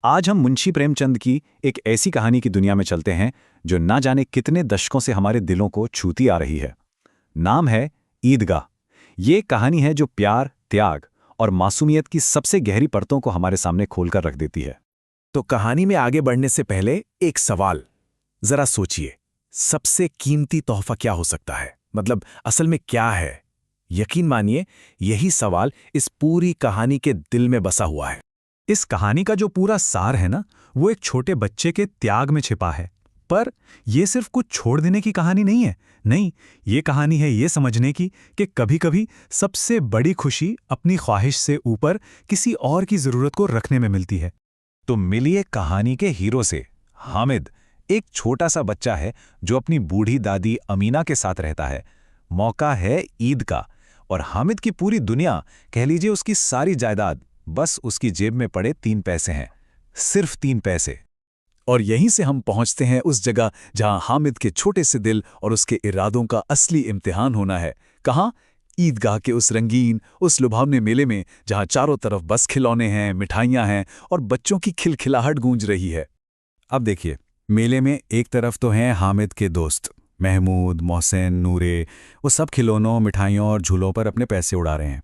आज हम मुंशी प्रेमचंद की एक ऐसी कहानी की दुनिया में चलते हैं जो ना जाने कितने दशकों से हमारे दिलों को छूती आ रही है। नाम है ईदगाह। ये कहानी है जो प्यार, त्याग और मासूमियत की सबसे गहरी परतों को हमारे सामने खोलकर रख देती है। तो कहानी में आगे बढ़ने से पहले एक सवाल। जरा सोचिए, सबसे कीमती तोहफा क्या हो सकता है? मतलब असल में क्या है? यकीन मानिए, यही सवाल इस पूरी कहानी के दिल में बसा हुआ है। इस कहानी का जो पूरा सार है ना, वो एक छोटे बच्चे के त्याग में छिपा है। पर यह सिर्फ कुछ छोड़ देने की कहानी नहीं है। नहीं, ये कहानी है ये समझने की कि कभी-कभी सबसे बड़ी खुशी अपनी ख्वाहिश से ऊपर किसी और की जरूरत को रखने में मिलती है। तो मिलिए कहानी के हीरो से। हामिद एक छोटा सा बच्चा है जो अपनी बूढ़ी दादी अमीना के साथ रहता है। मौका है ईद का, और हामिद की पूरी दुनिया, कह लीजिए उसकी सारी जायदाद, बस उसकी जेब में पड़े 3 पैसे हैं। सिर्फ 3 पैसे। और यहीं से हम पहुंचते हैं उस जगह जहां हामिद के छोटे से दिल और उसके इरादों का असली इम्तिहान होना है। कहां? ईदगाह के उस रंगीन, उस लुभावने मेले में, जहां चारों तरफ बस खिलौने हैं, मिठाइयां हैं और बच्चों की खिलखिलाहट गूंज रही है। अब देखिए, मेले में एक तरफ तो हैं हामिद के दोस्त महमूद, मोहसिन, नूरे। वो सब खिलौनों, मिठाइयों और झूलों पर अपने पैसे उड़ा रहे हैं।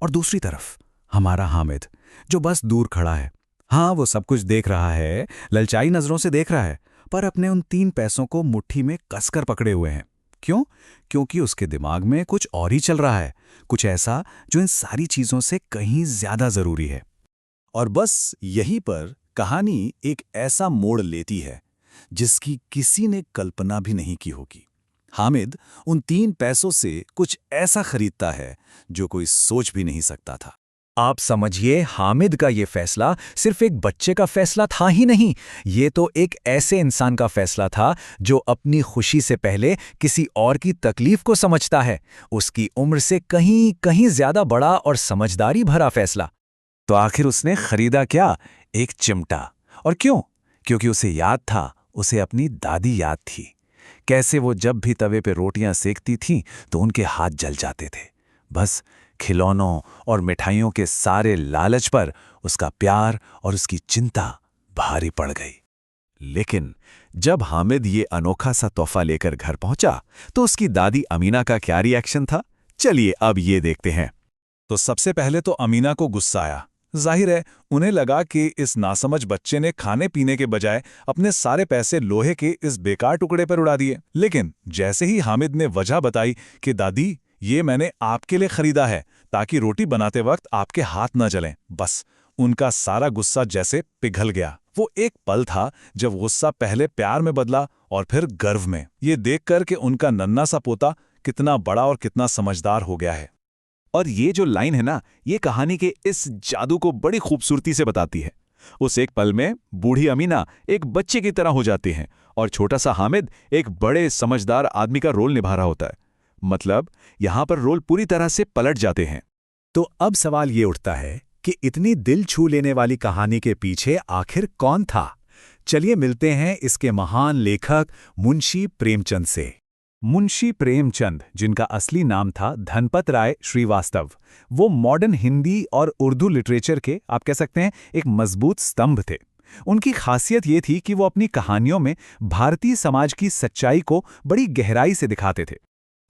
और दूसरी तरफ हमारा हामिद, जो बस दूर खड़ा है। हाँ, वो सब कुछ देख रहा है, ललचाई नजरों से देख रहा है, पर अपने उन 3 पैसों को मुट्ठी में कसकर पकड़े हुए हैं। क्यों? क्योंकि उसके दिमाग में कुछ और ही चल रहा है, कुछ ऐसा जो इन सारी चीजों से कहीं ज्यादा जरूरी है। और बस यहीं पर कहानी एक ऐसा मोड़ लेती है जिसकी किसी ने कल्पना भी नहीं की होगी। हामिद उन 3 पैसों से कुछ ऐसा खरीदता है जो कोई सोच भी नहीं सकता था। आप समझिए, हामिद का ये फैसला सिर्फ एक बच्चे का फैसला था ही नहीं, ये तो एक ऐसे इंसान का फैसला था जो अपनी खुशी से पहले किसी और की तकलीफ को समझता है। उसकी उम्र से कहीं कहीं ज्यादा बड़ा और समझदारी भरा फैसला। तो आखिर उसने खरीदा क्या? एक चिमटा। और क्यों? क्योंकि उसे याद था, उसे अपनी दादी याद थी। कैसे वो जब भी तवे पे रोटियां सेकती थीं तो उनके हाथ जल जाते थे। बस खिलौनों और मिठाइयों के सारे लालच पर उसका प्यार और उसकी चिंता भारी पड़ गई। लेकिन जब हामिद ये अनोखा सा तोहफा लेकर घर पहुंचा तो उसकी दादी अमीना का क्या रिएक्शन था? चलिए अब ये देखते हैं। तो सबसे पहले तो अमीना को गुस्सा आया। जाहिर है, उन्हें लगा कि इस नासमझ बच्चे ने खाने पीने के बजाय अपने सारे पैसे लोहे के इस बेकार टुकड़े पर उड़ा दिए। लेकिन जैसे ही हामिद ने वजह बताई कि दादी, ये मैंने आपके लिए खरीदा है ताकि रोटी बनाते वक्त आपके हाथ न जलें, बस उनका सारा गुस्सा जैसे पिघल गया। वो एक पल था जब गुस्सा पहले प्यार में बदला और फिर गर्व में, ये देखकर कि उनका नन्हा सा पोता कितना बड़ा और कितना समझदार हो गया है। और ये जो लाइन है ना, ये कहानी के इस जादू को बड़ी खूबसूरती से बताती है। उस एक पल में बूढ़ी अमीना एक बच्चे की तरह हो जाती हैं और छोटा सा हामिद एक बड़े समझदार आदमी का रोल निभा रहा होता है। मतलब यहां पर रोल पूरी तरह से पलट जाते हैं। तो अब सवाल ये उठता है कि इतनी दिल छू लेने वाली कहानी के पीछे आखिर कौन था? चलिए मिलते हैं इसके महान लेखक मुंशी प्रेमचंद से। मुंशी प्रेमचंद, जिनका असली नाम था धनपत राय श्रीवास्तव, वो मॉडर्न हिंदी और उर्दू लिटरेचर के, आप कह सकते हैं, एक मजबूत स्तंभ थे। उनकी खासियत ये थी कि वो अपनी कहानियों में भारतीय समाज की सच्चाई को बड़ी गहराई से दिखाते थे।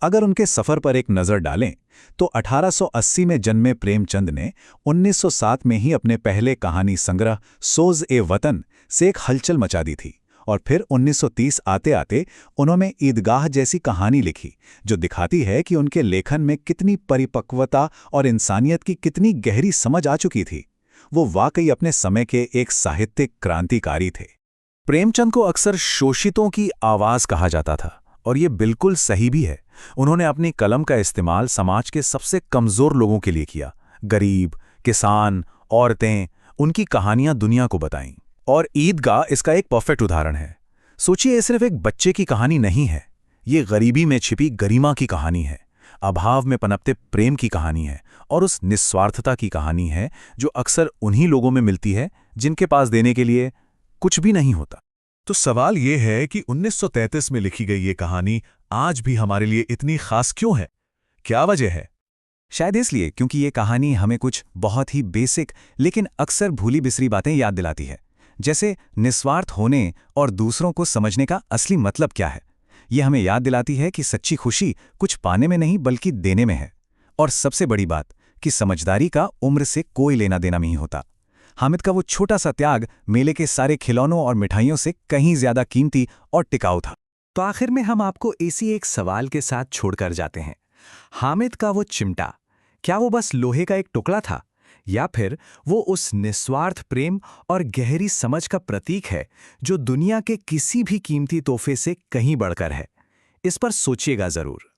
अगर उनके सफर पर एक नज़र डालें तो 1880 में जन्मे प्रेमचंद ने 1907 में ही अपने पहले कहानी संग्रह सोज़-ए-वतन से एक हलचल मचा दी थी। और फिर 1930 आते आते उन्होंने ईदगाह जैसी कहानी लिखी जो दिखाती है कि उनके लेखन में कितनी परिपक्वता और इंसानियत की कितनी गहरी समझ आ चुकी थी। वो वाकई अपने समय के एक साहित्यिक क्रांतिकारी थे। प्रेमचंद को अक्सर शोषितों की आवाज़ कहा जाता था, और ये बिल्कुल सही भी है। उन्होंने अपनी कलम का इस्तेमाल समाज के सबसे कमज़ोर लोगों के लिए किया। गरीब, किसान, औरतें, उनकी कहानियां दुनिया को बताईं। और ईदगाह इसका एक परफेक्ट उदाहरण है। सोचिए, ये सिर्फ एक बच्चे की कहानी नहीं है, ये गरीबी में छिपी गरिमा की कहानी है, अभाव में पनपते प्रेम की कहानी है, और उस निस्वार्थता की कहानी है जो अक्सर उन्हीं लोगों में मिलती है जिनके पास देने के लिए कुछ भी नहीं होता। तो सवाल ये है कि 1933 में लिखी गई ये कहानी आज भी हमारे लिए इतनी खास क्यों है? क्या वजह है? शायद इसलिए क्योंकि ये कहानी हमें कुछ बहुत ही बेसिक लेकिन अक्सर भूली बिसरी बातें याद दिलाती है। जैसे निस्वार्थ होने और दूसरों को समझने का असली मतलब क्या है। ये हमें याद दिलाती है कि सच्ची खुशी कुछ पाने में नहीं बल्कि देने में है। और सबसे बड़ी बात कि समझदारी का उम्र से कोई लेना देना नहीं होता। हामिद का वो छोटा सा त्याग मेले के सारे खिलौनों और मिठाइयों से कहीं ज्यादा कीमती और टिकाऊ था। तो आखिर में हम आपको इसी एक सवाल के साथ छोड़कर जाते हैं। हामिद का वो चिमटा, क्या वो बस लोहे का एक टुकड़ा था, या फिर वो उस निस्वार्थ प्रेम और गहरी समझ का प्रतीक है जो दुनिया के किसी भी कीमती तोहफे से कहीं बढ़कर है? इस पर सोचिएगा जरूर।